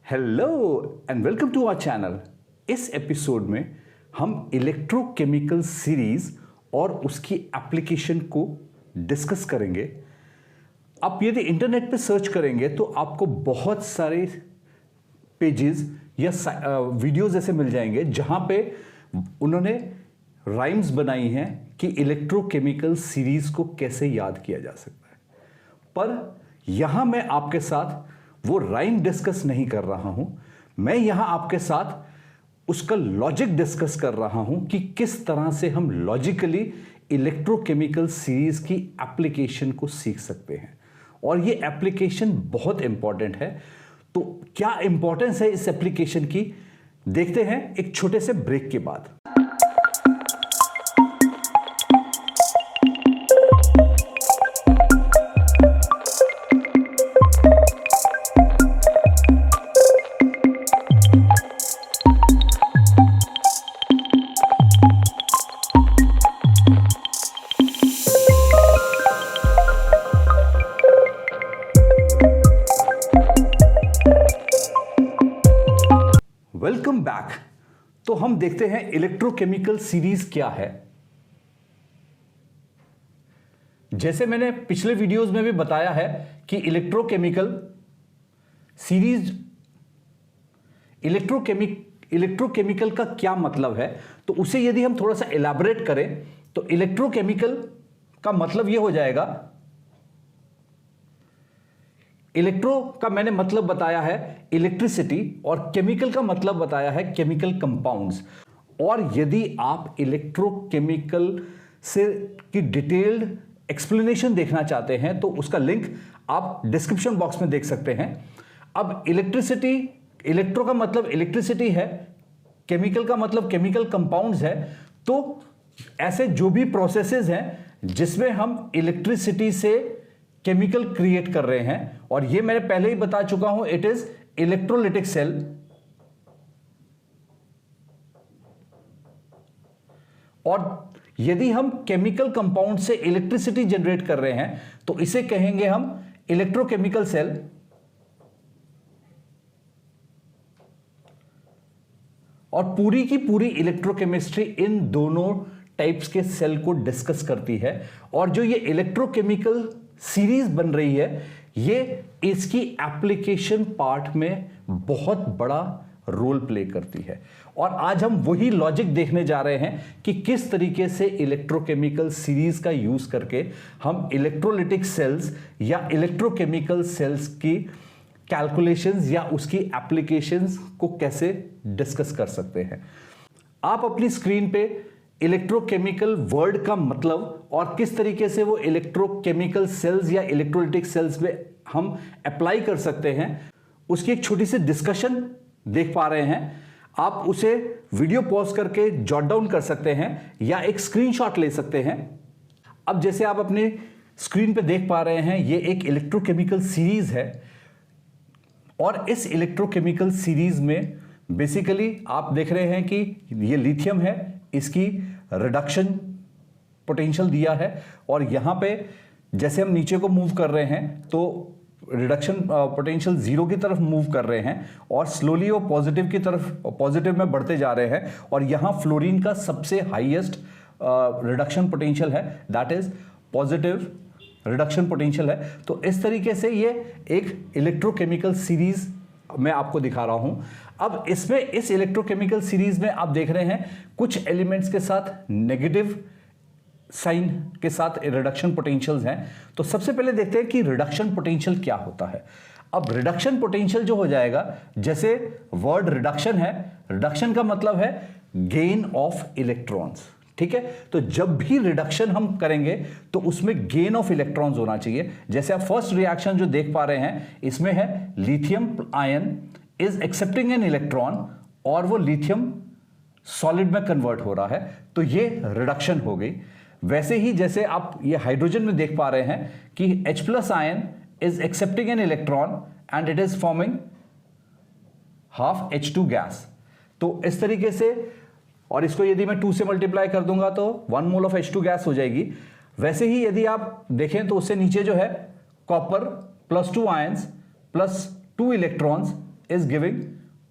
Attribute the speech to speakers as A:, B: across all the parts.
A: Hello and welcome to our channel. इस episode में हम इलेक्ट्रोकेमिकल सीरीज और उसकी एप्लीकेशन को डिस्कस करेंगे। आप यदि इंटरनेट पे सर्च करेंगे तो आपको बहुत सारे पेजेस या वीडियोस ऐसे मिल जाएंगे जहां पे उन्होंने राइम्स बनाई हैं कि इलेक्ट्रोकेमिकल सीरीज को कैसे याद किया जा सकता है। पर यहां मैं आपके साथ वो राइम डिस्कस नहीं कर रहा हूं, मैं यहां आपके साथ उसका लॉजिक डिस्कस कर रहा हूं कि किस तरह से हम लॉजिकली इलेक्ट्रोकेमिकल सीरीज की एप्लीकेशन को सीख सकते हैं। और ये एप्लीकेशन बहुत इंपॉर्टेंट है। तो क्या इंपॉर्टेंस है इस एप्लीकेशन की, देखते हैं एक छोटे से ब्रेक के बाद। Welcome back. तो हम देखते हैं इलेक्ट्रोकेमिकल सीरीज क्या है। जैसे मैंने पिछले वीडियोस में भी बताया है कि इलेक्ट्रोकेमिकल सीरीज इलेक्ट्रोकेमिकल का क्या मतलब है, तो उसे यदि हम थोड़ा सा इलैबोरेट करें तो इलेक्ट्रोकेमिकल का मतलब यह हो जाएगा, इलेक्ट्रो का मैंने मतलब बताया है इलेक्ट्रिसिटी और केमिकल का मतलब बताया है केमिकल कंपाउंड्स। और यदि आप इलेक्ट्रोकेमिकल से की डिटेल्ड एक्सप्लेनेशन देखना चाहते हैं तो उसका लिंक आप डिस्क्रिप्शन बॉक्स में देख सकते हैं। अब इलेक्ट्रिसिटी, इलेक्ट्रो का मतलब इलेक्ट्रिसिटी है, केमिकल का मतलब केमिकल कंपाउंड्स है। तो ऐसे जो भी प्रोसेसेस हैं जिसमें हम इलेक्ट्रिसिटी से केमिकल क्रिएट कर रहे हैं, और ये मैंने पहले ही बता चुका हूं, इट इज इलेक्ट्रोलिटिक सेल। और यदि हम केमिकल कंपाउंड से इलेक्ट्रिसिटी जनरेट कर रहे हैं तो इसे कहेंगे हम इलेक्ट्रोकेमिकल सेल। और पूरी की पूरी इलेक्ट्रोकेमिस्ट्री इन दोनों टाइप्स के सेल को डिस्कस करती है। और जो ये इलेक्ट्रोकेमिकल सीरीज बन रही है, ये इसकी एप्लीकेशन पार्ट में बहुत बड़ा रोल प्ले करती है। और आज हम वही लॉजिक देखने जा रहे हैं कि किस तरीके से इलेक्ट्रोकेमिकल सीरीज का यूज करके हम इलेक्ट्रोलिटिक सेल्स या इलेक्ट्रोकेमिकल सेल्स की कैलकुलेशंस या उसकी एप्लीकेशंस को कैसे डिस्कस कर सकते हैं। आप अपनी स्क्रीन पे इलेक्ट्रोकेमिकल वर्ड का मतलब और किस तरीके से वो इलेक्ट्रोकेमिकल सेल्स या इलेक्ट्रोलिटिक सेल्स में हम अप्लाई कर सकते हैं, उसकी एक छोटी सी डिस्कशन देख पा रहे हैं। आप उसे वीडियो पॉज करके जॉट डाउन कर सकते हैं या एक स्क्रीनशॉट ले सकते हैं। अब जैसे आप अपने स्क्रीन पे देख पा रहे हैं, ये एक इलेक्ट्रोकेमिकल सीरीज है। और इस इलेक्ट्रोकेमिकल सीरीज में बेसिकली आप देख रहे हैं कि ये लिथियम है, इसकी रिडक्शन पोटेंशियल दिया है। और यहां पे जैसे हम नीचे को मूव कर रहे हैं तो रिडक्शन पोटेंशियल जीरो की तरफ मूव कर रहे हैं और स्लोली वो पॉजिटिव की तरफ, पॉजिटिव में बढ़ते जा रहे हैं। और यहां फ्लोरीन का सबसे हाईएस्ट रिडक्शन पोटेंशियल है, that is positive reduction potential है। तो इस तरीके से ये एक इलेक्ट्रोकेमिकल सीरीज मैं आपको दिखा रहा हूं। अब इसमें इस इलेक्ट्रोकेमिकल सीरीज में आप देख रहे हैं कुछ एलिमेंट्स के साथ नेगेटिव साइन के साथ रिडक्शन पोटेंशियल्स हैं। तो सबसे पहले देखते हैं कि रिडक्शन पोटेंशियल क्या होता है। अब रिडक्शन पोटेंशियल जो हो जाएगा, जैसे वर्ड रिडक्शन है, रिडक्शन का मतलब है गेन ऑफ इलेक्ट्रॉन्स, ठीक है। तो जब भी रिडक्शन हम करेंगे तो उसमें गेन ऑफ इलेक्ट्रॉन्स होना चाहिए। जैसे आप फर्स्ट रिएक्शन जो देख पा रहे हैं, इसमें है lithium ion is accepting an electron और वो लिथियम सॉलिड में कन्वर्ट हो रहा है, तो ये रिडक्शन हो गई। वैसे ही जैसे आप ये हाइड्रोजन में देख पा रहे हैं कि H+ ion is accepting an electron and it is forming half H2 gas. तो इस तरीके से, और इसको यदि मैं 2 से मल्टीप्लाई कर दूंगा तो 1 मोल ऑफ H2 गैस हो जाएगी। वैसे ही यदि आप देखें तो उससे नीचे जो है copper +2 ions +2 electrons is giving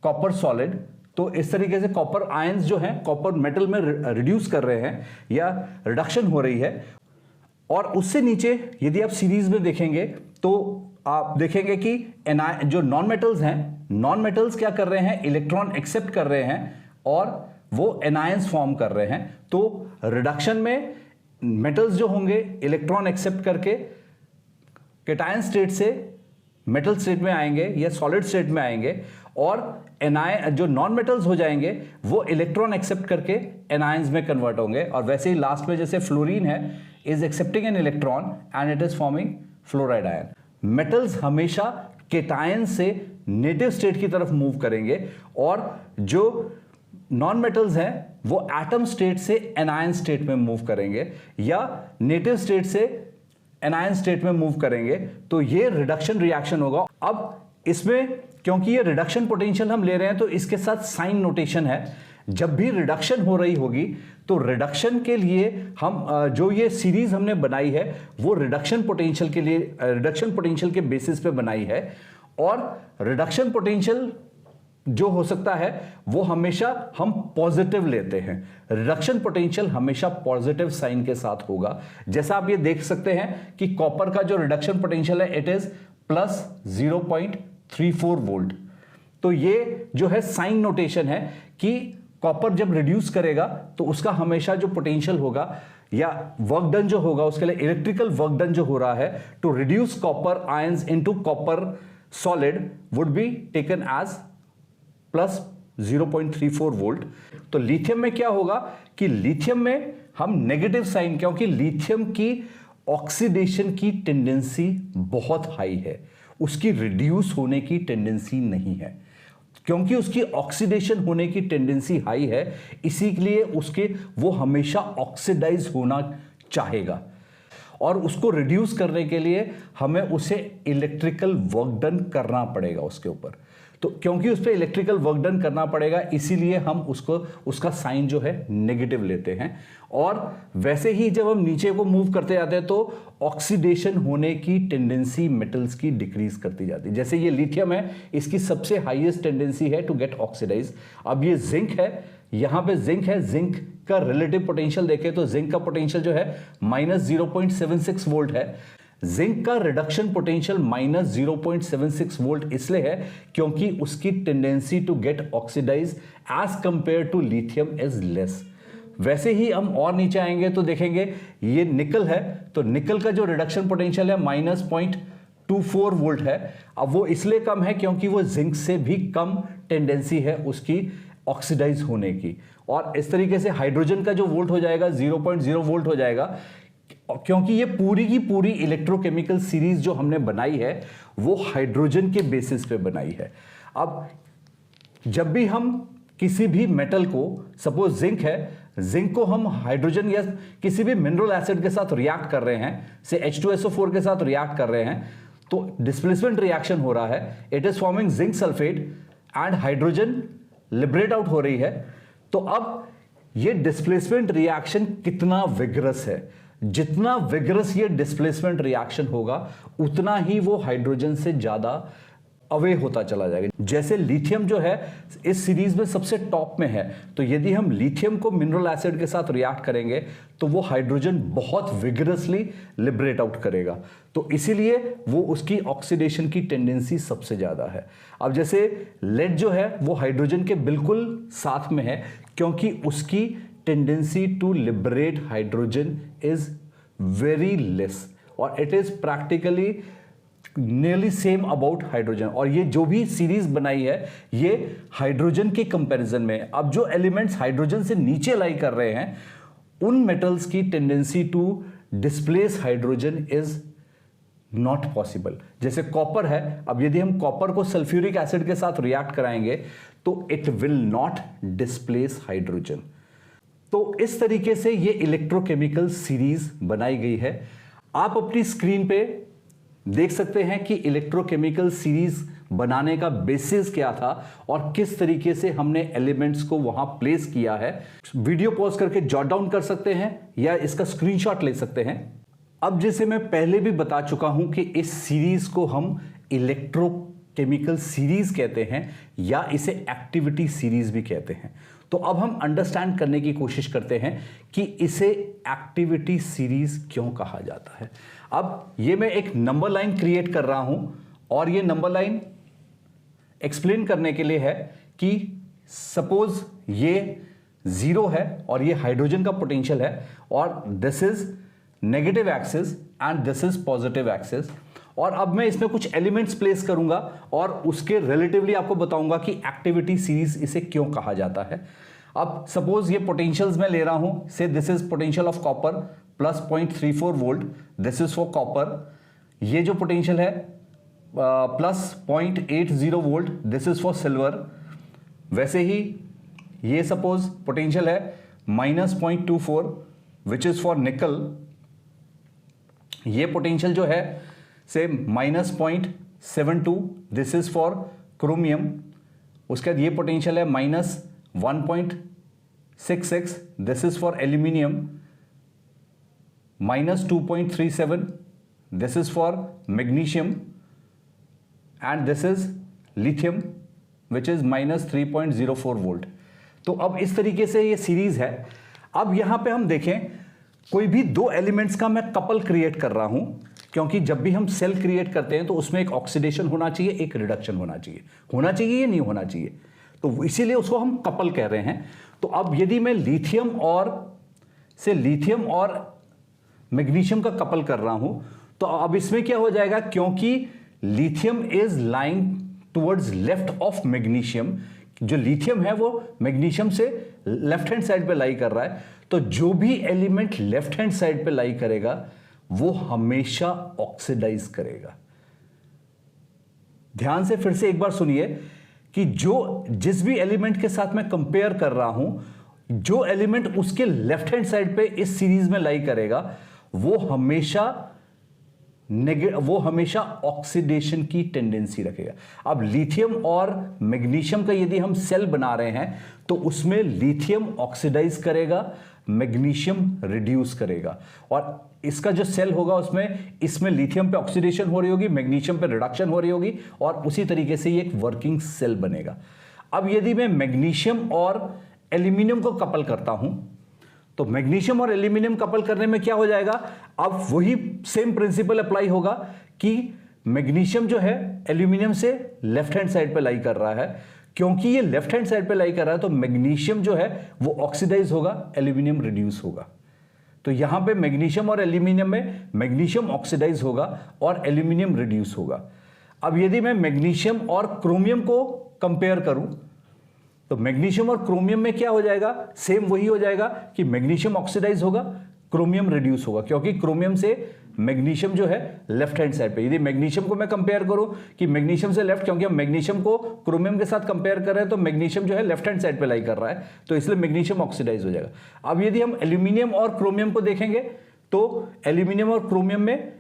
A: copper solid. तो इस तरीके से कॉपर आयंस जो हैं कॉपर मेटल में रिड्यूस कर रहे हैं या रिडक्शन हो रही है। और उससे नीचे यदि आप सीरीज में देखेंगे तो आप देखेंगे कि जो नॉन मेटल्स हैं, नॉन मेटल्स क्या कर रहे हैं, इलेक्ट्रॉन एक्सेप्ट कर रहे हैं और वो एनायंस फॉर्म कर रहे हैं। तो रिडक्शन में मेटल्स जो होंगे इलेक्ट्रॉन एक्सेप्ट करके कैटायन स्टेट से मेटल स्टेट में आएंगे या सॉलिड स्टेट में आएंगे, और जो नॉन मेटल्स हो जाएंगे वो इलेक्ट्रॉन एक्सेप्ट करके एनायंस में कन्वर्ट होंगे। और वैसे ही लास्ट में जैसे फ्लोरीन है is accepting an electron and it is forming fluoride ion. Metals हमेशा कैटायन से नेटिव स्टेट की तरफ मूव करेंगे और जो नॉन मेटल्स हैं वो एटम स्टेट से एनायन स्टेट में मूव करेंगे या नेटिव स्टेट से एनायन स्टेट में मूव करेंगे। तो ये रिडक्शन रिएक्शन होगा। अब इसमें क्योंकि ये रिडक्शन पोटेंशियल हम ले रहे हैं तो इसके साथ साइन नोटेशन है। जब भी रिडक्शन हो रही होगी तो रिडक्शन के लिए हम जो ये सीरीज हमने बनाई है वो रिडक्शन पोटेंशियल के लिए, रिडक्शन पोटेंशियल के बेसिस पे बनाई है। और रिडक्शन पोटेंशियल जो हो सकता है वो हमेशा हम पॉजिटिव लेते हैं। रिडक्शन पोटेंशियल हमेशा पॉजिटिव साइन के साथ होगा। जैसा आप ये देख सकते हैं कि कॉपर का जो रिडक्शन पोटेंशियल है इट इज प्लस 0.34 वोल्ट। तो ये जो है साइन नोटेशन है कि कॉपर जब रिड्यूस करेगा तो उसका हमेशा जो पोटेंशियल होगा या वर्क डन जो होगा उसके लिए इलेक्ट्रिकल वर्क डन जो हो रहा है to reduce copper ions into copper solid would be taken as plus 0.34 volt. तो लिथियम में क्या होगा कि लिथियम में हम नेगेटिव साइन, क्योंकि लिथियम की ऑक्सीडेशन की टेंडेंसी बहुत हाई है, उसकी रिड्यूस होने की टेंडेंसी नहीं है। क्योंकि उसकी ऑक्सीडेशन होने की टेंडेंसी हाई है इसीलिए उसके वो हमेशा ऑक्सीडाइज होना चाहेगा और उसको रिड्यूस करने के लिए हमें उसे इलेक्ट्रिकल वर्क डन करना पड़ेगा उसके ऊपर। तो क्योंकि उस पर इलेक्ट्रिकल वर्क डन करना पड़ेगा इसीलिए हम उसको उसका साइन जो है नेगेटिव लेते हैं। और वैसे ही जब हम नीचे को मूव करते जाते हैं तो ऑक्सीडेशन होने की टेंडेंसी मेटल्स की डिक्रीज करती जाती है। जैसे ये लिथियम है, इसकी सबसे हाईएस्ट टेंडेंसी है टू गेट ऑक्सीडाइज। अब ये जिंक है, यहां पे जिंक है, जिंक का रिलेटिव पोटेंशियल देखें तो जिंक का पोटेंशियल जो है माइनस 0.76 वोल्ट है। जिंक का रिडक्शन पोटेंशियल माइनस 0.76 वोल्ट इसलिए है क्योंकि उसकी tendency to get oxidise as compare to lithium is less. वैसे ही हम और नीचे आएंगे तो देखेंगे ये निकल है, तो निकल का जो रिडक्शन पोटेंशियल है माइनस 0.24 वोल्ट है। अब वो इसलिए कम है क्योंकि वो जिंक से भी कम टेंडेंसी है उसकी ऑक्सीडाइज होने की। और इस तरीके से हाइड्रोजन का जो वोल्ट हो जाएगा 0.0 वोल्ट हो जाएगा क्योंकि ये पूरी की पूरी इलेक्ट्रोकेमिकल सीरीज जो हमने बनाई है वो हाइड्रोजन के बेसिस पे बनाई है। अब जब भी हम किसी भी मेटल को, सपोज जिंक है, जिंक को हम हाइड्रोजन या किसी भी मिनरल एसिड के साथ रिएक्ट कर रहे हैं, से H2SO4 के साथ रिएक्ट कर रहे हैं, तो डिस्प्लेसमेंट रिएक्शन हो रहा है, it is forming zinc sulphate and hydrogen liberate out हो रही है। तो अब ये डिस्प्लेसमेंट रिएक्शन कितना विगरस है, जितना विगरस ये डिस्प्लेसमेंट रिएक्शन होगा उतना ही वो हाइड्रोजन से ज्यादा अवे होता चला जाएगा। जैसे लिथियम जो है इस सीरीज में सबसे टॉप में है, तो यदि हम लिथियम को मिनरल एसिड के साथ रिएक्ट करेंगे तो वो हाइड्रोजन बहुत विगरसली लिबरेट आउट करेगा, तो इसीलिए वो उसकी ऑक्सीडेशन की टेंडेंसी सबसे ज्यादा है। अब जैसे लेड जो है वो हाइड्रोजन के बिल्कुल साथ में है क्योंकि उसकी tendency to liberate hydrogen is very less और it is practically nearly same about hydrogen. और ये जो भी सीरीज बनाई है ये हाइड्रोजन के कंपैरिजन में, अब जो एलिमेंट्स हाइड्रोजन से नीचे लाई कर रहे हैं उन मेटल्स की tendency to displace hydrogen is not possible. जैसे कॉपर है, अब यदि हम कॉपर को सल्फ्यूरिक एसिड के साथ रिएक्ट कराएंगे तो it will not displace hydrogen. तो इस तरीके से ये इलेक्ट्रोकेमिकल सीरीज बनाई गई है। आप अपनी स्क्रीन पे देख सकते हैं कि इलेक्ट्रोकेमिकल सीरीज बनाने का बेसिस क्या था और किस तरीके से हमने एलिमेंट्स को वहां प्लेस किया है। वीडियो पॉज करके जॉट डाउन कर सकते हैं या इसका स्क्रीनशॉट ले सकते हैं। अब जैसे मैं पहले भी बता चुका हूं कि इस सीरीज को हम इलेक्ट्रो केमिकल सीरीज कहते हैं या इसे एक्टिविटी सीरीज भी कहते हैं। तो अब हम अंडरस्टैंड करने की कोशिश करते हैं कि इसे एक्टिविटी सीरीज क्यों कहा जाता है। अब ये मैं एक नंबर लाइन क्रिएट कर रहा हूं और ये नंबर लाइन एक्सप्लेन करने के लिए है कि सपोज ये 0 है और ये हाइड्रोजन का पोटेंशियल है और this is negative axis and this is positive axis. और अब मैं इसमें कुछ एलिमेंट्स प्लेस करूंगा और उसके रिलेटिवली आपको बताऊंगा कि एक्टिविटी सीरीज इसे क्यों कहा जाता है। अब सपोज ये पोटेंशियल्स मैं ले रहा हूं, से this is potential of copper plus 0.34 volt, this is for copper. ये जो पोटेंशियल है plus 0.80 volt, this is for silver. वैसे ही ये सपोज पोटेंशियल है माइनस 0.24 विच इज फॉर निकल। ये पोटेंशियल जो है से minus 0.72, this is for chromium. उसके बाद ये पोटेंशियल है minus 1.66, this is for aluminium. Minus 2.37, this is for magnesium and this is lithium which is minus 3.04 volt. तो अब इस तरीके से ये सीरीज है। अब यहां पे हम देखें कोई भी दो एलिमेंट्स का मैं कपल क्रिएट कर रहा हूं, क्योंकि जब भी हम सेल क्रिएट करते हैं तो उसमें एक ऑक्सीडेशन होना चाहिए, एक रिडक्शन होना चाहिए या नहीं होना चाहिए, तो इसीलिए उसको हम कपल कह रहे हैं। तो अब यदि मैं लिथियम और मैग्नीशियम का कपल कर रहा हूं तो अब इसमें क्या हो जाएगा, क्योंकि lithium is lying towards left of magnesium, जो लिथियम है वो मैग्नीशियम से लेफ्ट हैंड साइड पे लाई कर रहा है, तो जो भी एलिमेंट लेफ्ट हैंड साइड पे लाई करेगा वो हमेशा ऑक्सीडाइज करेगा। ध्यान से फिर से एक बार सुनिए कि जिस भी एलिमेंट के साथ मैं कंपेयर कर रहा हूं, जो एलिमेंट उसके लेफ्ट हैंड साइड पे इस सीरीज में लाई करेगा वो हमेशा ऑक्सीडेशन की टेंडेंसी रखेगा। अब लिथियम और मैग्नीशियम का यदि हम सेल बना रहे हैं तो उसमें लिथियम ऑक्सीडाइज करेगा, मैग्नीशियम रिड्यूस करेगा। और इसका जो सेल होगा इसमें लिथियम पे ऑक्सीडेशन हो रही होगी, मैग्नीशियम पे रिडक्शन हो रही होगी और उसी तरीके से ये एक वर्किंग सेल बनेगा। अब यदि मैं मैग्नीशियम और एल्यूमिनियम को कपल करता हूं तो मैग्नीशियम और एल्यूमिनियम कपल करने में क्या हो जाएगा, अब वही सेम प्रिंसिपल अप्लाई होगा कि मैग्नीशियम जो है एल्यूमिनियम से लेफ्ट हैंड साइड पे लाई कर रहा है। क्योंकि ये लेफ्ट हैंड साइड पे लाई कर रहा है तो मैग्नीशियम जो है वो ऑक्सीडाइज होगा, एल्यूमिनियम रिड्यूस होगा। तो यहां पे मैग्नीशियम और एल्यूमिनियम में मैग्नीशियम ऑक्सीडाइज होगा और एल्यूमिनियम रिड्यूस होगा। अब यदि मैं मैग्नीशियम और क्रोमियम को कंपेयर करूं तो मैग्नीशियम और क्रोमियम में क्या हो जाएगा, सेम वही हो जाएगा कि मैग्नीशियम ऑक्सीडाइज होगा, क्रोमियम रिड्यूस होगा, क्योंकि क्रोमियम से मैग्नीशियम जो है लेफ्ट हैंड साइड पे। यदि मैग्नीशियम को मैं कंपेयर करूं कि मैग्नीशियम से लेफ्ट, क्योंकि हम मैग्नीशियम को क्रोमियम के साथ कंपेयर कर रहे हैं तो मैग्नीशियम जो है लेफ्ट हैंड साइड पे लाई कर रहा है, तो इसलिए मैग्नीशियम ऑक्सीडाइज हो जाएगा। अब यदि हम एल्यूमिनियम और क्रोमियम को देखेंगे तो एल्यूमिनियम और क्रोमियम में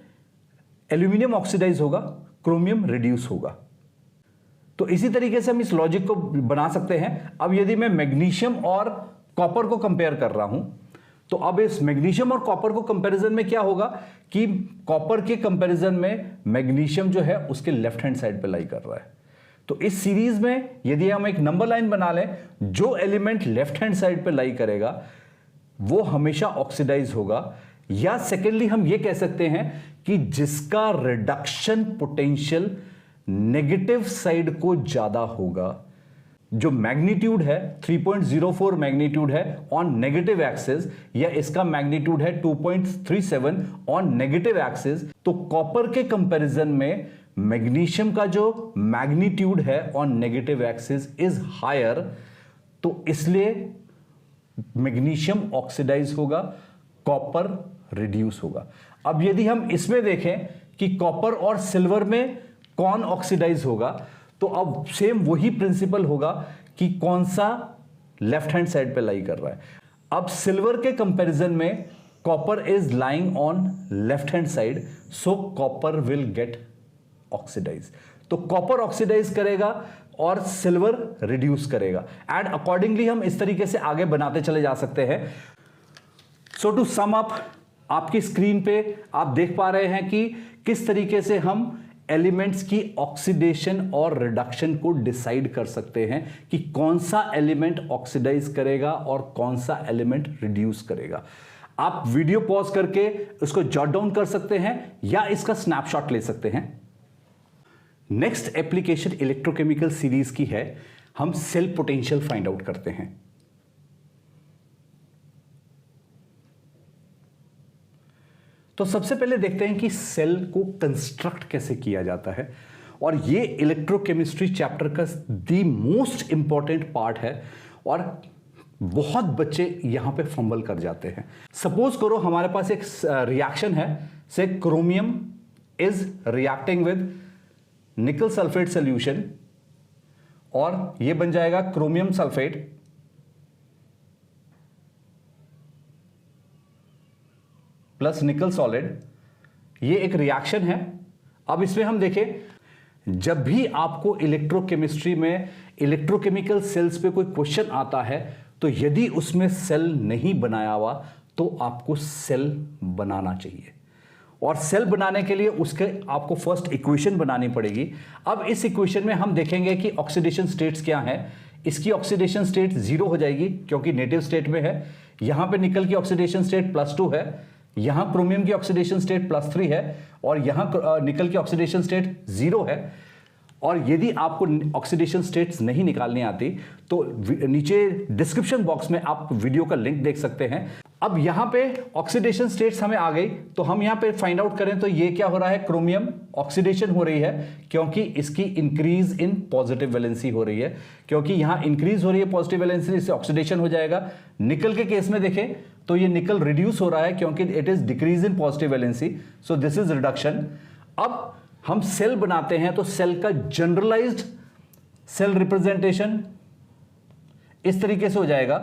A: एल्यूमिनियम ऑक्सीडाइज होगा, क्रोमियम रिड्यूस होगा। तो इसी तरीके से हम इस लॉजिक को बना सकते हैं। अब यदि मैं मैग्नीशियम और कॉपर को कंपेयर कर रहा हूं तो अब इस मैग्नीशियम और कॉपर को कंपैरिजन में क्या होगा कि कॉपर के कंपैरिजन में मैग्नीशियम जो है उसके लेफ्ट हैंड साइड पे लाई कर रहा है। तो इस सीरीज में यदि हम एक नंबर लाइन बना लें, जो एलिमेंट लेफ्ट हैंड साइड पे लाई करेगा वो हमेशा ऑक्सीडाइज होगा, या सेकेंडली हम ये कह सकते हैं कि जिसका रिडक्शन पोटेंशियल नेगेटिव साइड को ज्यादा होगा। जो मैग्नीट्यूड है 3.04 मैग्नीट्यूड है ऑन नेगेटिव एक्सिस, या इसका मैग्नीट्यूड है 2.37 ऑन नेगेटिव एक्सिस, तो कॉपर के कंपैरिजन में मैग्नीशियम का जो मैग्नीट्यूड है on negative axis is higher, तो इसलिए मैग्नीशियम ऑक्सीडाइज होगा, कॉपर रिड्यूस होगा। अब यदि हम इसमें देखें कि कॉपर और सिल्वर में कौन ऑक्सीडाइज होगा, तो अब सेम वही प्रिंसिपल होगा कि कौन सा लेफ्ट हैंड साइड पे लाई कर रहा है। अब सिल्वर के कंपैरिजन में copper is lying on left hand side, so copper will get oxidise. तो कॉपर ऑक्सीडाइज करेगा और सिल्वर रिड्यूस करेगा, एंड अकॉर्डिंगली हम इस तरीके से आगे बनाते चले जा सकते हैं। सो टू सम अप, आपकी स्क्रीन पे आप देख पा रहे हैं कि किस तरीके से हम एलिमेंट्स की ऑक्सीडेशन और रिडक्शन को डिसाइड कर सकते हैं कि कौन सा एलिमेंट ऑक्सीडाइज करेगा और कौन सा एलिमेंट रिड्यूस करेगा। आप वीडियो पॉज करके उसको जॉट डाउन कर सकते हैं या इसका स्नैपशॉट ले सकते हैं। नेक्स्ट एप्लीकेशन इलेक्ट्रोकेमिकल सीरीज की है, हम सेल पोटेंशियल फाइंड आउट करते हैं। तो सबसे पहले देखते हैं कि सेल को कंस्ट्रक्ट कैसे किया जाता है, और ये इलेक्ट्रोकेमिस्ट्री चैप्टर का द मोस्ट इंपॉर्टेंट पार्ट है और बहुत बच्चे यहां पे फंबल कर जाते हैं। सपोज करो हमारे पास एक रिएक्शन है, से क्रोमियम इज रिएक्टिंग विद निकल सल्फेट सॉल्यूशन और ये बन जाएगा क्रोमियम सल्फेट प्लस निकल सॉलिड। ये एक रिएक्शन है। अब इसमें हम देखें, जब भी आपको इलेक्ट्रोकेमिस्ट्री में इलेक्ट्रोकेमिकल सेल्स पे कोई क्वेश्चन आता है तो यदि उसमें सेल नहीं बनाया हुआ तो आपको सेल बनाना चाहिए, और सेल बनाने के लिए उसके आपको फर्स्ट इक्वेशन बनानी पड़ेगी। अब इस इक्वेशन में हम देखेंगे कि ऑक्सीडेशन स्टेट्स क्या हैं। इसकी ऑक्सीडेशन स्टेट 0 हो जाएगी क्योंकि नेटिव स्टेट में है। यहां पे निकल की ऑक्सीडेशन स्टेट +2 है, यहां क्रोमियम की ऑक्सीडेशन स्टेट +3 है और यहां निकल की ऑक्सीडेशन स्टेट 0 है। और यदि आपको ऑक्सीडेशन स्टेट्स नहीं निकालनी आती तो नीचे डिस्क्रिप्शन बॉक्स में आप वीडियो का लिंक देख सकते हैं। अब यहां पे ऑक्सीडेशन स्टेट्स हमें आ गई, तो हम यहां पे फाइंड आउट करें तो ये क्या हो रहा है, क्रोमियम ऑक्सीडेशन हो रही है क्योंकि इसकी इंक्रीज इन पॉजिटिव वैलेंसी हो रही है, क्योंकि यहां इंक्रीज हो रही है पॉजिटिव वैलेंसी, इससे ऑक्सीडेशन हो जाएगा। निकल के केस में देखें तो ये निकल रिड्यूस हो रहा है क्योंकि it is decrease in positive valency, so this is reduction. अब हम सेल बनाते हैं तो सेल का जनरलाइज्ड सेल रिप्रेजेंटेशन इस तरीके से हो जाएगा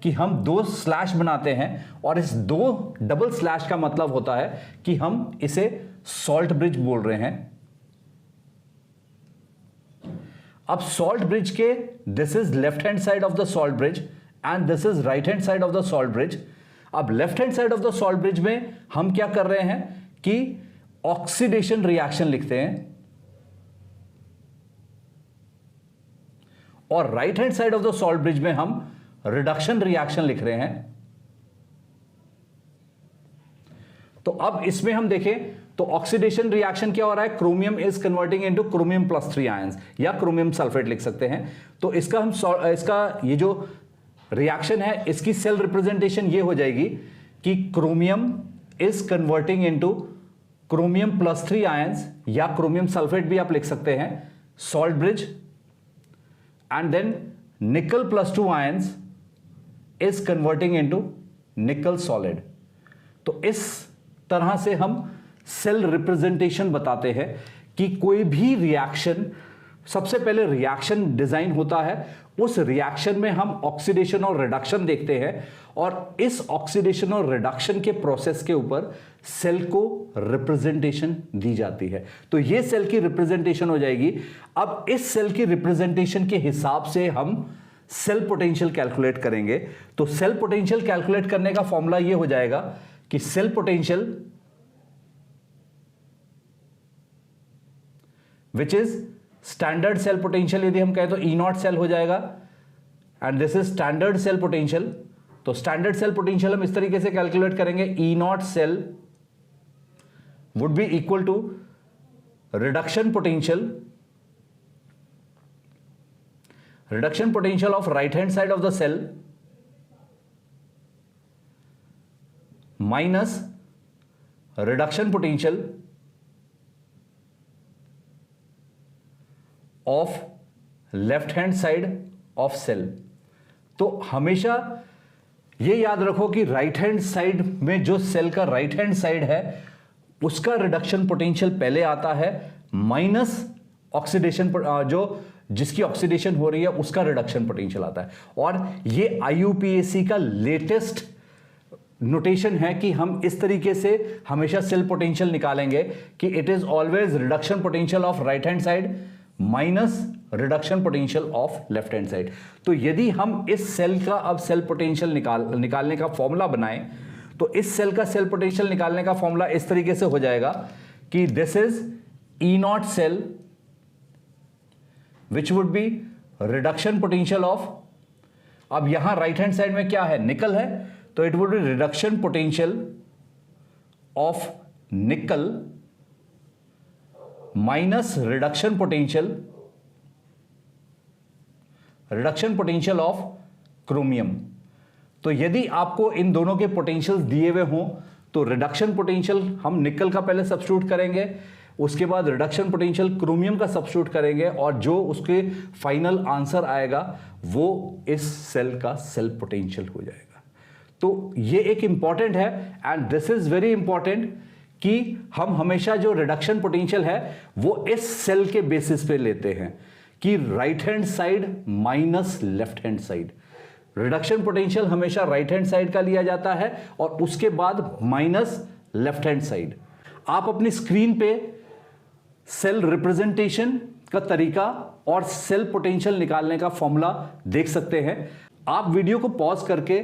A: कि हम 2 स्लैश बनाते हैं और इस 2 डबल स्लैश का मतलब होता है कि हम इसे सॉल्ट ब्रिज बोल रहे हैं। अब सॉल्ट ब्रिज के this is left hand side of the salt bridge and this is right hand side of the salt bridge. अब left hand side of the salt bridge में हम क्या कर रहे हैं कि ऑक्सीडेशन रिएक्शन लिखते हैं, और right hand side of the salt bridge में हम रिडक्शन रिएक्शन लिख रहे हैं। तो अब इसमें हम देखें तो ऑक्सीडेशन रिएक्शन क्या हो रहा है, chromium is converting into chromium +3 ions या क्रोमियम सल्फेट लिख सकते हैं। तो इसका ये जो रिएक्शन है इसकी सेल रिप्रेजेंटेशन ये हो जाएगी कि chromium is converting into chromium +3 ions या क्रोमियम सल्फेट भी आप लिख सकते हैं, सॉल्ट ब्रिज, एंड देन निकल +2 आयंस इज कन्वर्टिंग इनटू निकल सॉलिड। तो इस तरह से हम सेल रिप्रेजेंटेशन बताते हैं कि कोई भी रिएक्शन, सबसे पहले रिएक्शन डिजाइन होता है, उस रिएक्शन में हम ऑक्सीडेशन और रिडक्शन देखते हैं और इस ऑक्सीडेशन और रिडक्शन के प्रोसेस के ऊपर सेल को रिप्रेजेंटेशन दी जाती है। तो ये सेल की रिप्रेजेंटेशन हो जाएगी। अब इस सेल की रिप्रेजेंटेशन के हिसाब से हम सेल पोटेंशियल कैलकुलेट करेंगे। तो सेल पोटेंशियल कैलकुलेट करने का फॉर्मूला ये हो जाएगा कि cell potential which is standard cell potential, यदि हम कहें तो E0 सेल हो जाएगा, and this is standard cell potential. तो स्टैंडर्ड सेल पोटेंशियल हम इस तरीके से कैलकुलेट करेंगे, E0 cell would be equal to reduction potential of right hand side of the cell minus reduction potential of left hand side of cell. तो हमेशा ये याद रखो कि राइट हैंड साइड में जो सेल का राइट हैंड साइड है उसका रिडक्शन पोटेंशियल पहले आता है, माइनस ऑक्सीडेशन जो जिसकी ऑक्सीडेशन हो रही है उसका रिडक्शन पोटेंशियल आता है। और ये IUPAC का लेटेस्ट नोटेशन है कि हम इस तरीके से हमेशा सेल पोटेंशियल निकालेंगे कि it is always reduction potential of right hand side minus reduction potential of left hand side. तो यदि हम इस सेल का अब सेल पोटेंशियल निकालने का फॉर्मूला बनाएं तो इस सेल का सेल पोटेंशियल निकालने का फॉर्मूला इस तरीके से हो जाएगा कि this is E naught cell which would be reduction potential of, अब यहां राइट हैंड साइड में क्या है, निकल है, तो it would be reduction potential of निकल minus reduction potential of chromium. तो यदि आपको इन दोनों के पोटेंशियल्स दिए हुए हों तो रिडक्शन पोटेंशियल हम निकल का पहले सब्स्टिट्यूट करेंगे, उसके बाद रिडक्शन पोटेंशियल क्रोमियम का सब्स्टिट्यूट करेंगे, और जो उसके फाइनल आंसर आएगा वो इस सेल का सेल पोटेंशियल हो जाएगा। तो ये एक इंपॉर्टेंट है and this is very important कि हम हमेशा जो रिडक्शन पोटेंशियल है वो इस सेल के बेसिस पे लेते हैं कि right hand side minus left hand side. Reduction potential हमेशा राइट हैंड साइड का लिया जाता है और उसके बाद माइनस लेफ्ट हैंड साइड। आप अपनी स्क्रीन पे सेल रिप्रेजेंटेशन का तरीका और सेल पोटेंशियल निकालने का फॉर्मूला देख सकते हैं। आप वीडियो को पॉज करके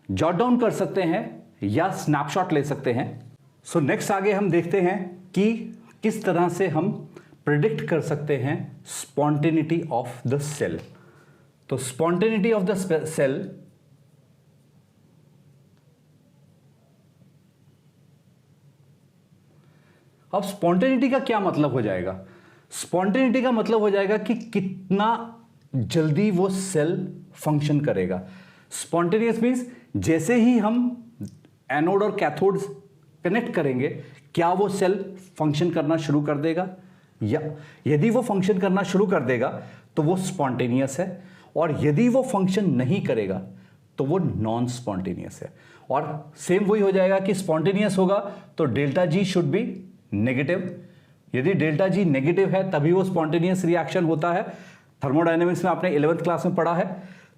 A: जॉट डाउन कर सकते हैं या स्नैपशॉट ले सकते हैं। सो नेक्स्ट आगे हम देखते हैं कि किस तरह से हम प्रिडिक्ट कर सकते हैं स्पॉन्टेनिटी ऑफ द सेल। तो स्पॉन्टेनिटी ऑफ द सेल अब स्पॉन्टेनिटी का क्या मतलब हो जाएगा? स्पॉन्टेनिटी का मतलब हो जाएगा कि कितना जल्दी वो सेल फंक्शन करेगा। स्पॉन्टेनियस मींस जैसे ही हम एनोड और कैथोड्स कनेक्ट करेंगे क्या वो सेल फंक्शन करना शुरू कर देगा, या यदि वो फंक्शन करना शुरू कर देगा तो वो स्पॉन्टेनियस है, और यदि वो फंक्शन नहीं करेगा तो वो नॉन स्पॉन्टेनियस है। और सेम वही हो जाएगा कि स्पॉन्टेनियस होगा तो delta G should be negative. यदि डेल्टा जी नेगेटिव है तभी वो स्पॉन्टेनियस रिएक्शन होता है। थर्मोडायनेमिक्स में आपने 11th क्लास में पढ़ा है।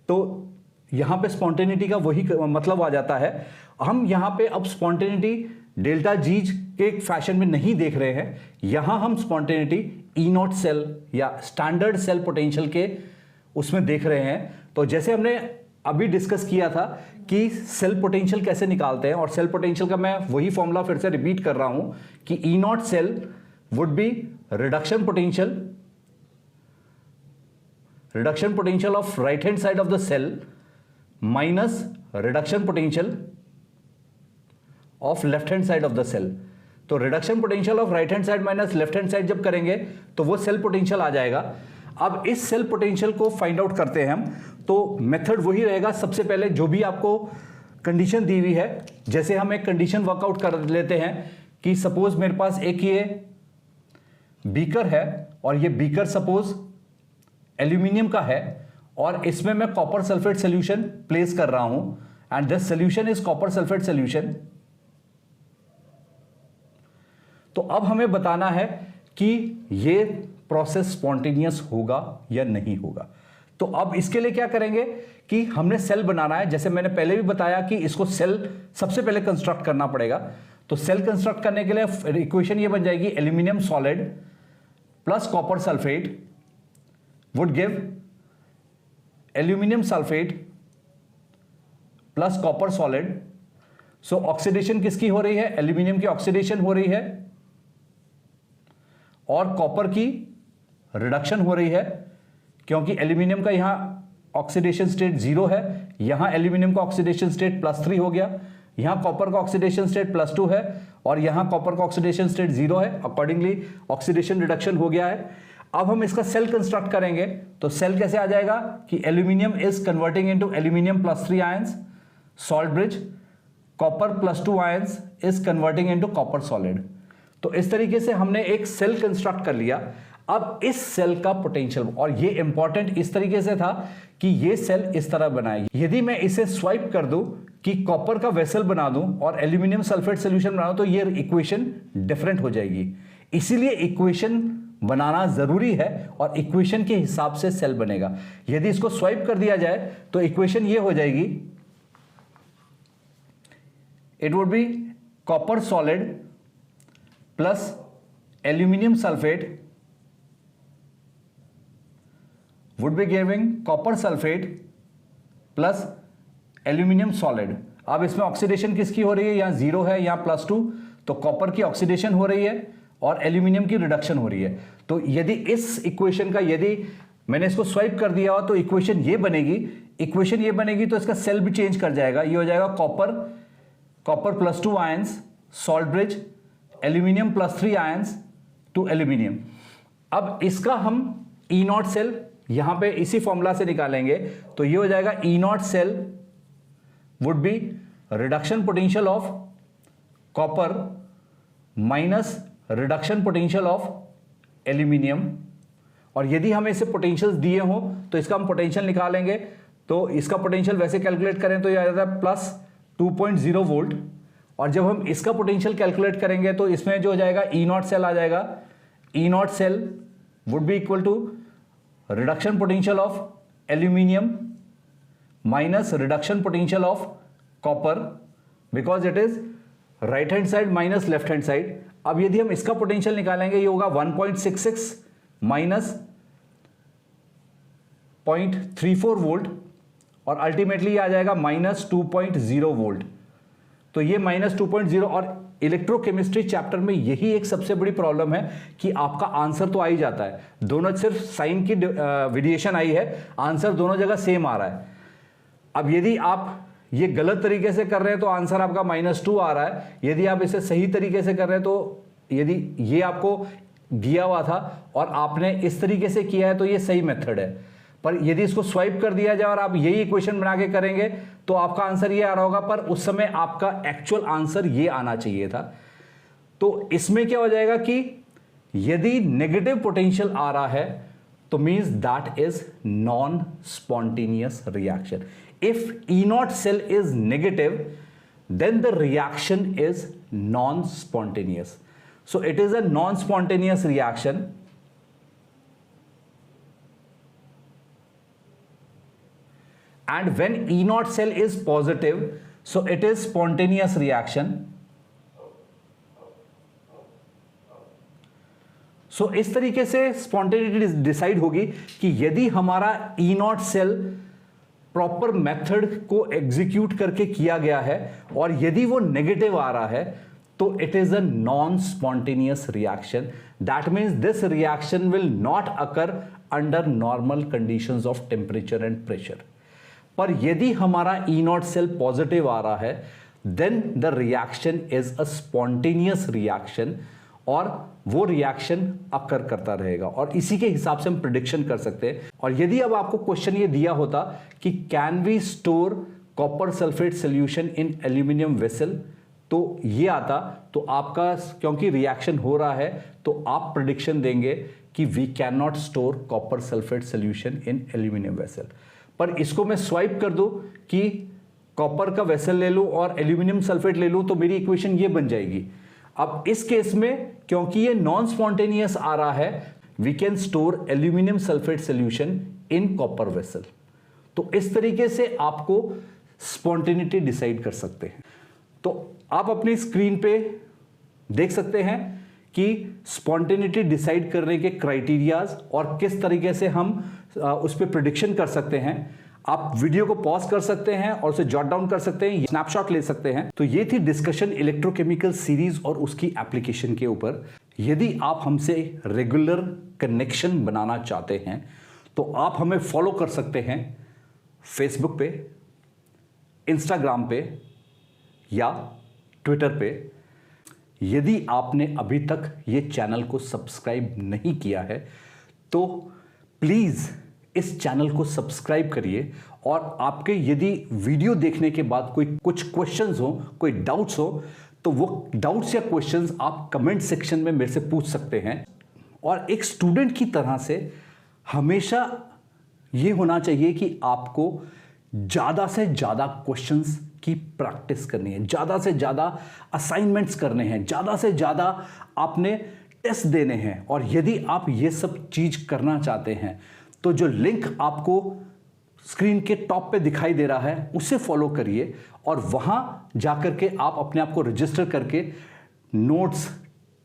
A: तो यहां पे स्पॉन्टेनिटी का वही मतलब आ जाता है। हम यहां पे अब स्पॉन्टेनिटी डेल्टा जी के फैशन में नहीं देख रहे हैं, यहां हम स्पॉन्टेनिटी ई नॉट सेल या स्टैंडर्ड सेल पोटेंशियल के उसमें देख रहे हैं। तो जैसे हमने अभी डिस्कस किया था कि सेल पोटेंशियल कैसे निकालते हैं, और सेल पोटेंशियल का मैं वही फॉर्मूला फिर से रिपीट कर रहा हूं कि E naught cell would be reduction potential of right hand side of the cell minus reduction potential of left hand side of the cell. तो reduction potential of right hand side minus left hand side जब करेंगे तो वो cell potential आ जाएगा। अब इस cell potential को find out करते हैं हम। तो मेथड वही रहेगा, सबसे पहले जो भी आपको कंडीशन दी हुई है, जैसे हम एक कंडीशन वर्कआउट कर लेते हैं कि सपोज मेरे पास एक ये बीकर है और ये बीकर सपोज एल्यूमिनियम का है और इसमें मैं कॉपर सल्फेट सॉल्यूशन प्लेस कर रहा हूं and this solution is copper sulphate solution. तो अब हमें बताना है कि ये प्रोसेस स्पॉन्टेनियस होगा या नहीं होगा। तो अब इसके लिए क्या करेंगे कि हमने सेल बनाना है। जैसे मैंने पहले भी बताया कि इसको सेल सबसे पहले कंस्ट्रक्ट करना पड़ेगा। तो सेल कंस्ट्रक्ट करने के लिए इक्वेशन ये बन जाएगी aluminium solid plus copper sulphate would give aluminium sulphate plus copper solid. So oxidation किसकी हो रही है? एल्यूमिनियम की ऑक्सीडेशन हो रही है और कॉपर की रिडक्शन हो रही है, क्योंकि एल्यूमिनियम का यहां ऑक्सीडेशन स्टेट 0 है, यहां एल्यूमिनियम का ऑक्सीडेशन स्टेट +3 हो गया, यहां कॉपर का ऑक्सीडेशन स्टेट +2 है और यहां कॉपर का ऑक्सीडेशन स्टेट 0 है। अकॉर्डिंगली ऑक्सीडेशन रिडक्शन हो गया है। अब हम इसका सेल कंस्ट्रक्ट करेंगे तो सेल कैसे आ जाएगा कि aluminium is converting into aluminium +3 ions salt bridge, copper +2 ions is converting into copper solid. तो इस तरीके से हमने एक सेल कंस्ट्रक्ट कर लिया। अब इस सेल का पोटेंशियल, और ये इंपॉर्टेंट इस तरीके से था कि ये सेल इस तरह बनाएगी। यदि मैं इसे स्वाइप कर दूं कि कॉपर का वेसल बना दूं और एल्यूमिनियम सल्फेट सॉल्यूशन बना दूं तो ये इक्वेशन डिफरेंट हो जाएगी। इसीलिए इक्वेशन बनाना जरूरी है और इक्वेशन के हिसाब से सेल बनेगा। यदि इसको स्वाइप कर दिया जाए तो इक्वेशन ये हो जाएगी, it would be copper solid plus aluminium sulphate would be giving copper sulfate plus aluminium solid। अब इसमें ऑक्सीडेशन किसकी हो रही है? यहाँ 0 है, यहाँ +2, तो कॉपर की ऑक्सीडेशन हो रही है और एल्यूमिनियम की रिडक्शन हो रही है। तो यदि इस इक्वेशन का यदि मैंने इसको स्वाइप कर दिया हो तो इक्वेशन ये बनेगी तो इसका सेल भी चेंज कर जाएगा। ये हो जाएगा copper plus 2 ions salt bridge, aluminium plus 3 ions to aluminium. अब इसका हम ई नॉट सेल यहां पे इसी फॉर्मूला से निकालेंगे तो ये हो जाएगा E naught cell would be reduction potential of copper minus reduction potential of aluminium. और यदि हमें इसे पोटेंशियल्स दिए हो तो इसका हम पोटेंशियल निकालेंगे तो इसका पोटेंशियल वैसे कैलकुलेट करें तो ये आ जाता है प्लस 2.0 वोल्ट। और जब हम इसका पोटेंशियल कैलकुलेट करेंगे तो इसमें जो हो जाएगा ई नॉट सेल आ जाएगा। E naught cell would be equal to reduction potential of aluminium minus reduction potential of copper, because it is right hand side minus left hand side. अब यदि हम इसका पोटेंशियल निकालेंगे ये होगा 1.66 माइनस 0.34 वोल्ट और अल्टीमेटली आ जाएगा माइनस 2.0 वोल्ट। तो ये माइनस 2.0 और इलेक्ट्रोकेमिस्ट्री चैप्टर में यही एक सबसे बड़ी प्रॉब्लम है कि आपका आंसर तो आ ही जाता है, दोनों सिर्फ साइन की वेरिएशन आई है, आंसर दोनों जगह सेम आ रहा है। अब यदि आप ये गलत तरीके से कर रहे हैं तो आंसर आपका -2 आ रहा है। यदि आप इसे सही तरीके से कर रहे हैं तो यदि ये आपको दिया हुआ था और आपने इस तरीके से किया है तो ये सही मेथड है। पर यदि इसको स्वाइप कर दिया जाए और आप यही इक्वेशन बना के करेंगे तो आपका आंसर ये आ रहा होगा, पर उस समय आपका एक्चुअल आंसर ये आना चाहिए था। तो इसमें क्या हो जाएगा कि यदि नेगेटिव पोटेंशियल आ रहा है तो means that is non spontaneous reaction. If E naught cell is negative then the reaction is non-spontaneous. So it is a non-spontaneous reaction. And when E naught cell is positive, so it is spontaneous reaction. So इस तरीके से spontaneity decide होगी कि यदि हमारा E naught cell proper method को execute करके किया गया है और यदि वो नेगेटिव आ रहा है तो it is a non spontaneous reaction. That means this reaction will not occur under normal conditions of temperature and pressure. पर यदि हमारा ई नॉट सेल पॉजिटिव आ रहा है then the reaction is a spontaneous reaction और वो reaction occur करता रहेगा और इसी के हिसाब से हम प्रिडिक्शन कर सकते हैं। और यदि अब आपको क्वेश्चन ये दिया होता कि can we store copper sulphate solution in aluminium vessel, तो ये आता तो आपका क्योंकि रिएक्शन हो रहा है तो आप प्रिडिक्शन देंगे कि we can not store copper sulphate solution in aluminium vessel. पर इसको मैं स्वाइप कर दूं कि कॉपर का वेसल ले लूं और एल्यूमिनियम सल्फेट ले लूं तो मेरी इक्वेशन ये बन जाएगी। अब इस केस में क्योंकि ये नॉन स्पॉन्टेनियस आ रहा है we can store aluminium sulphate solution in copper vessel. तो इस तरीके से आपको स्पॉन्टेनिटी डिसाइड कर सकते हैं। तो आप अपनी स्क्रीन पे देख सकते हैं कि स्पॉन्टेनिटी डिसाइड करने के क्राइटेरियाज और किस तरीके से हम उस पर प्रिडिक्शन कर सकते हैं। आप वीडियो को पॉज कर सकते हैं और उसे जॉट डाउन कर सकते हैं, स्नैपशॉट ले सकते हैं। तो ये थी डिस्कशन इलेक्ट्रोकेमिकल सीरीज और उसकी एप्लीकेशन के ऊपर। यदि आप हमसे रेगुलर कनेक्शन बनाना चाहते हैं तो आप हमें फॉलो कर सकते हैं फेसबुक पे, इंस्टाग्राम पे या ट्विटर पे। यदि आपने अभी तक ये चैनल को सब्सक्राइब नहीं किया है तो प्लीज़ इस चैनल को सब्सक्राइब करिए और आपके यदि वीडियो देखने के बाद कुछ क्वेश्चंस हो, कोई डाउट्स हो तो वो डाउट्स या क्वेश्चंस आप कमेंट सेक्शन में मेरे से पूछ सकते हैं। और एक स्टूडेंट की तरह से हमेशा ये होना चाहिए कि आपको ज़्यादा से ज़्यादा क्वेश्चंस की प्रैक्टिस करनी है, ज़्यादा से ज़्यादा असाइनमेंट्स करने हैं, ज़्यादा से ज़्यादा आपने टेस्ट देने हैं। और यदि आप ये सब चीज़ करना चाहते हैं तो जो लिंक आपको स्क्रीन के टॉप पे दिखाई दे रहा है उसे फॉलो करिए और वहां जाकर के आप अपने आप को रजिस्टर करके नोट्स,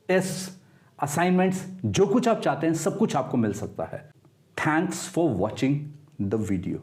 A: टेस्ट, असाइनमेंट्स, जो कुछ आप चाहते हैं सब कुछ आपको मिल सकता है। Thanks for watching the video.